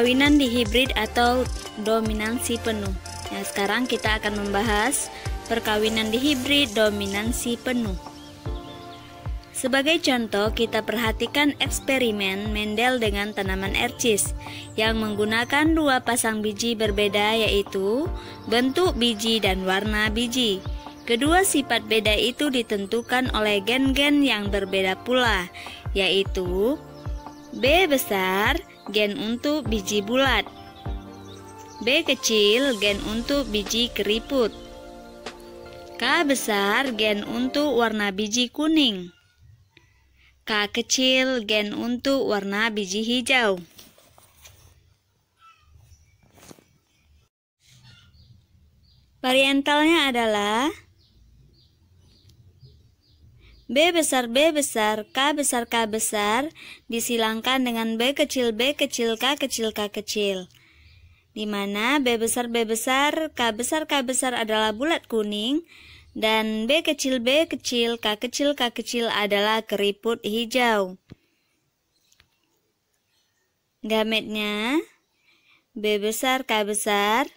Perkawinan dihibrid atau dominansi penuh. Nah, sekarang kita akan membahas perkawinan dihibrid dominansi penuh. Sebagai contoh, kita perhatikan eksperimen Mendel dengan tanaman ercis yang menggunakan dua pasang biji berbeda, yaitu bentuk biji dan warna biji. Kedua sifat beda itu ditentukan oleh gen-gen yang berbeda pula, yaitu B besar gen untuk biji bulat, B kecil gen untuk biji keriput, K besar gen untuk warna biji kuning, K kecil gen untuk warna biji hijau. Variantalnya adalah B besar, K besar disilangkan dengan B kecil, K kecil, di mana B besar, K besar adalah bulat kuning, dan B kecil, K kecil adalah keriput hijau. Gametnya B besar, K besar,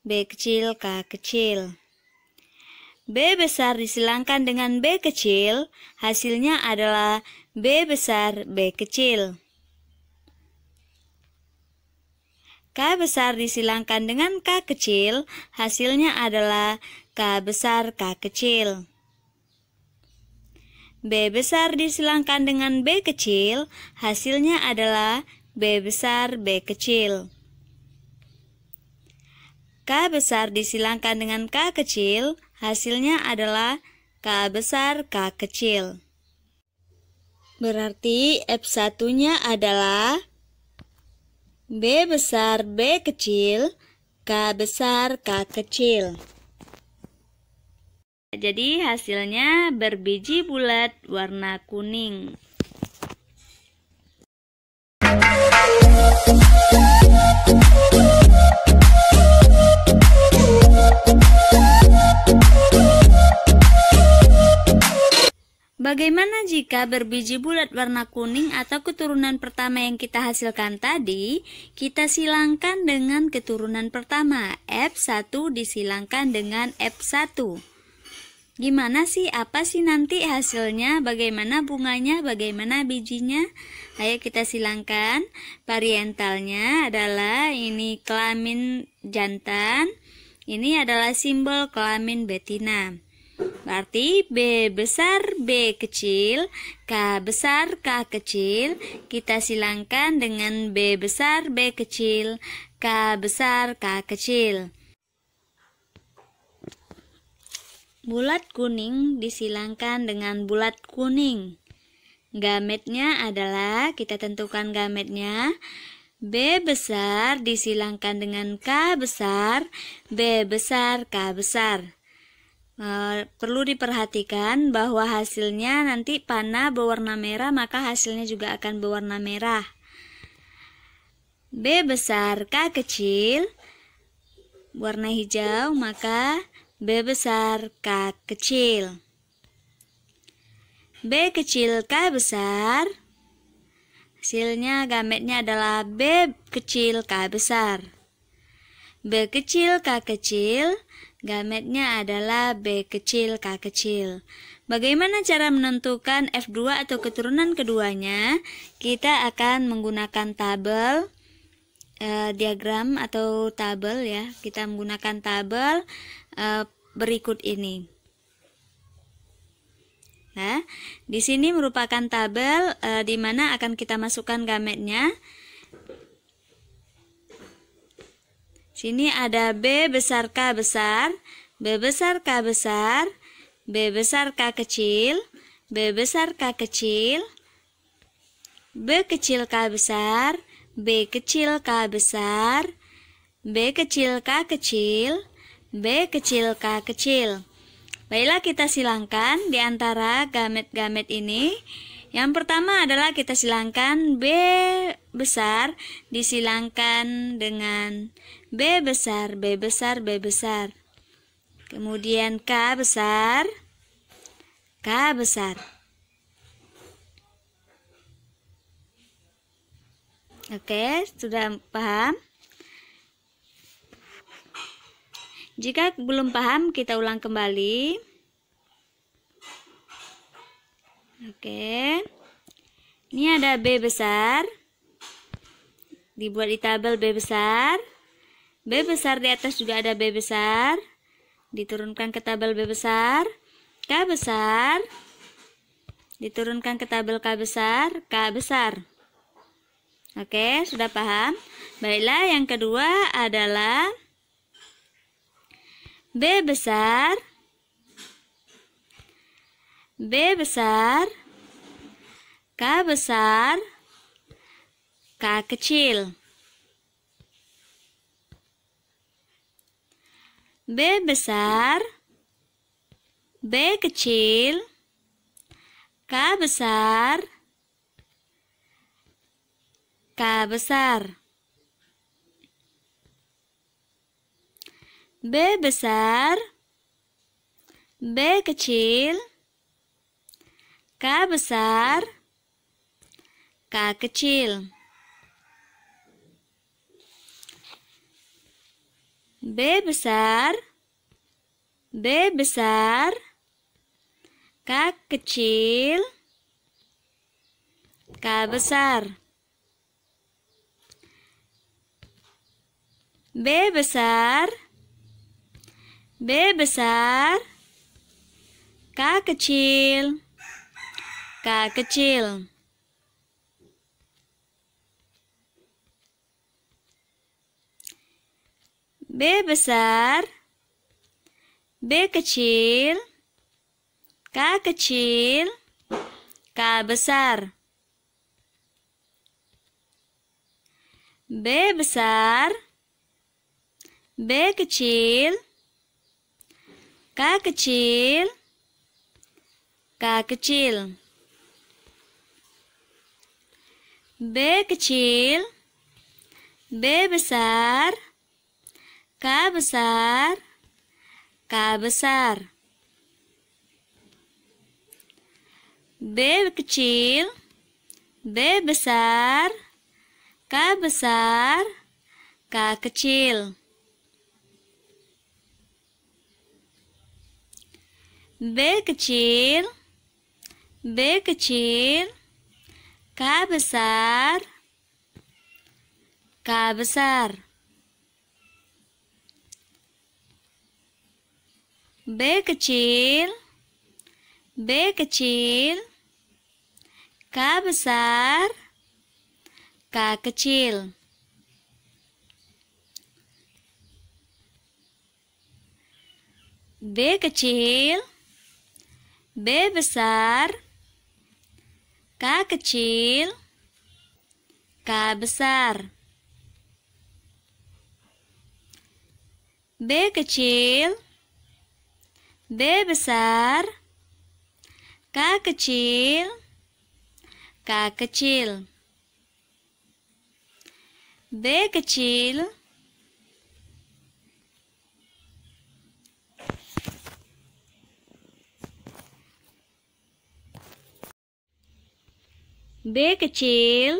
B kecil, K kecil. B besar disilangkan dengan B kecil, hasilnya adalah B besar, B kecil. K besar disilangkan dengan K kecil, hasilnya adalah K besar, K kecil. B besar disilangkan dengan B kecil, hasilnya adalah B besar, B kecil. K besar disilangkan dengan K kecil, hasilnya adalah K besar, K kecil. Berarti F1-nya adalah B besar, B kecil, K besar, K kecil. Jadi hasilnya berbiji bulat warna kuning. Bagaimana jika berbiji bulat warna kuning atau keturunan pertama yang kita hasilkan tadi, kita silangkan dengan keturunan pertama, F1 disilangkan dengan F1. Gimana sih, apa sih nanti hasilnya, bagaimana bunganya, bagaimana bijinya? Ayo kita silangkan. Variantalnya adalah ini kelamin jantan, ini adalah simbol kelamin betina. Berarti B besar, B kecil, K besar, K kecil, kita silangkan dengan B besar, B kecil, K besar, K kecil. Bulat kuning disilangkan dengan bulat kuning. Gametnya adalah, kita tentukan gametnya, B besar disilangkan dengan K besar, B besar, K besar. Perlu diperhatikan bahwa hasilnya nanti panah berwarna merah, maka hasilnya juga akan berwarna merah. B besar, K kecil, warna hijau, maka B besar, K kecil. B kecil, K besar, hasilnya gametnya adalah B kecil, K besar. B kecil, K kecil, gametnya adalah B kecil, K kecil. Bagaimana cara menentukan F2 atau keturunan keduanya? Kita akan menggunakan tabel, diagram atau tabel ya. Kita menggunakan tabel berikut ini. Nah, di sini merupakan tabel di mana akan kita masukkan gametnya. Sini ada B besar, K besar, B besar, K besar, B besar, K kecil, B besar, K kecil, B kecil, K besar, B kecil, K besar, B kecil, K kecil, B kecil, K kecil. Baiklah, kita silangkan di antara gamet-gamet ini. Yang pertama adalah kita silangkan B besar disilangkan dengan B besar, B besar, B besar. Kemudian K besar, K besar. Oke, sudah paham? Jika belum paham, kita ulang kembali. Oke. Ini ada B besar. Dibuat di tabel B besar. B besar di atas juga ada B besar. Diturunkan ke tabel B besar. K besar. Diturunkan ke tabel K besar. K besar. Oke, sudah paham? Baiklah, yang kedua adalah B besar, B besar, K besar, K kecil. B besar, B kecil, K besar, K besar. B besar, B kecil, K besar, K kecil. B besar, B besar, K kecil, K besar. B besar, B besar, K kecil, K kecil. B besar, B kecil, K kecil, K besar. B besar, B kecil, K kecil, K kecil. B kecil, B besar, K besar, K besar. B kecil, B besar, K besar, K kecil. B kecil, B kecil, K besar, K besar. B kecil, B kecil, K besar, K kecil. B kecil, B besar, K kecil, K besar. B kecil, B besar, K kecil, K kecil. B kecil, B kecil,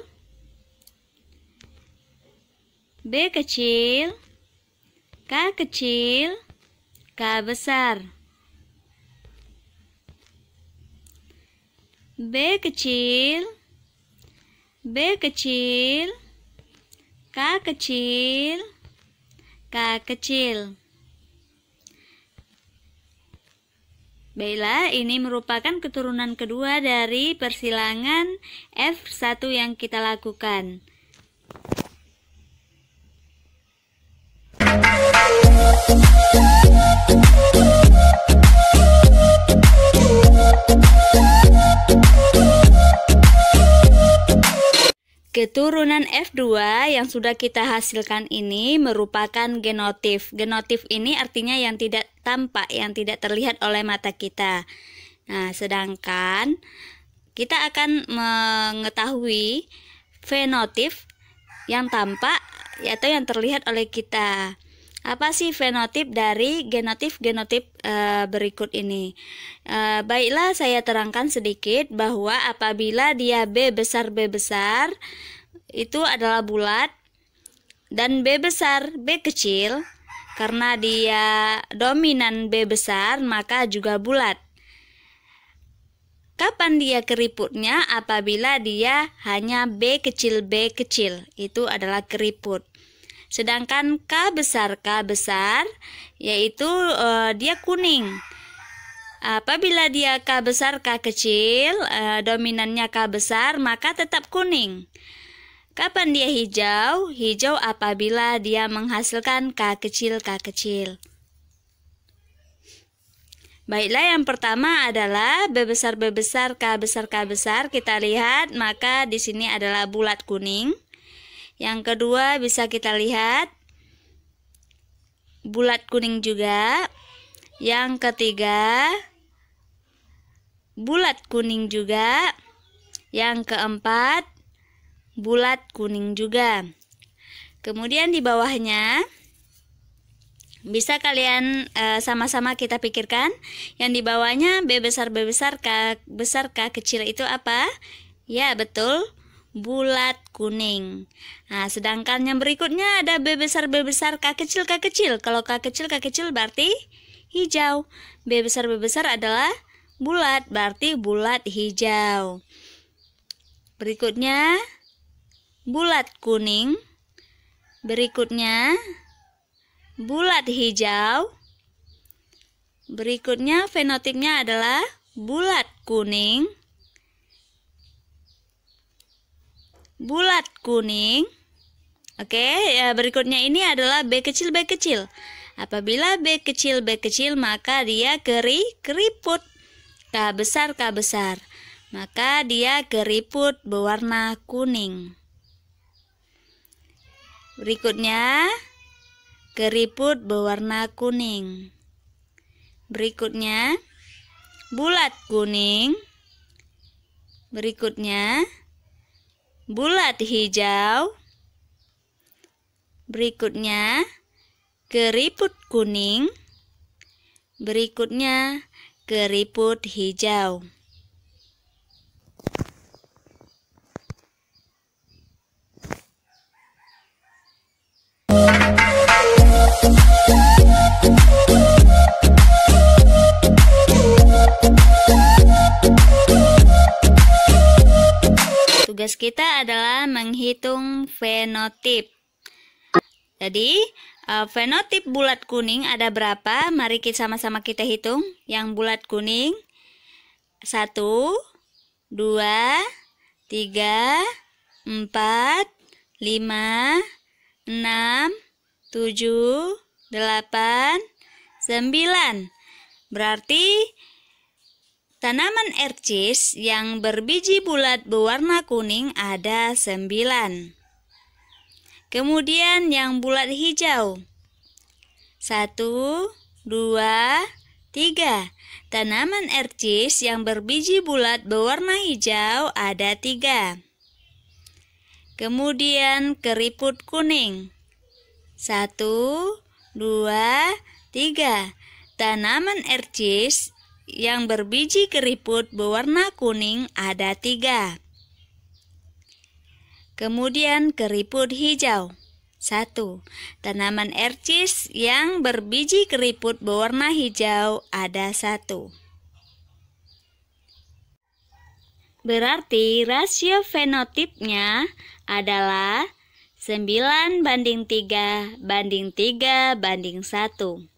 B kecil, K kecil, K besar. B kecil, B kecil, K kecil, K kecil. Baiklah, ini merupakan keturunan kedua dari persilangan F1 yang kita lakukan. Keturunan F2 yang sudah kita hasilkan ini merupakan genotif. Genotif ini artinya yang tidak tampak, yang tidak terlihat oleh mata kita. Nah, sedangkan kita akan mengetahui fenotif yang tampak atau yang terlihat oleh kita. Apa sih fenotip dari genotif-genotif berikut ini? Baiklah, saya terangkan sedikit bahwa apabila dia B besar itu adalah bulat, dan B besar, B kecil, karena dia dominan B besar maka juga bulat. Kapan dia keriputnya? Apabila dia hanya B kecil, itu adalah keriput. Sedangkan K besar, yaitu dia kuning. Apabila dia K besar, K kecil, dominannya K besar, maka tetap kuning. Kapan dia hijau? Hijau apabila dia menghasilkan K kecil, K kecil. Baiklah, yang pertama adalah B besar, K besar. Kita lihat, maka di sini adalah bulat kuning. Yang kedua bisa kita lihat bulat kuning juga. Yang ketiga bulat kuning juga. Yang keempat bulat kuning juga. Kemudian di bawahnya bisa kalian sama-sama kita pikirkan. Yang di bawahnya B besar, K besar, K kecil itu apa? Ya, betul, bulat kuning. Nah, sedangkan yang berikutnya ada B besar, K kecil. Kalau K kecil berarti hijau. B besar adalah bulat, berarti bulat hijau. Berikutnya bulat kuning. Berikutnya bulat hijau. Berikutnya fenotipnya adalah bulat kuning. Bulat kuning. Oke, ya, berikutnya ini adalah B kecil. Apabila B kecil, maka dia keriput. K besar, maka dia keriput berwarna kuning. Berikutnya keriput berwarna kuning. Berikutnya bulat kuning. Berikutnya bulat hijau. Berikutnya keriput kuning. Berikutnya keriput hijau. Tugas kita adalah menghitung fenotip. Jadi, fenotip bulat kuning ada berapa? Mari kita sama-sama kita hitung. Yang bulat kuning 1, 2, 3, 4, 5, 6, 7, 8, 9. Berarti tanaman ercis yang berbiji bulat berwarna kuning ada 9. Kemudian yang bulat hijau 1, 2, 3. Tanaman ercis yang berbiji bulat berwarna hijau ada 3. Kemudian keriput kuning 1, 2, 3. Tanaman ercis yang berbiji keriput berwarna kuning ada 3. Kemudian keriput hijau 1. Tanaman ercis yang berbiji keriput berwarna hijau ada 1. Berarti rasio fenotipnya adalah 9:3 banding 3 banding 1.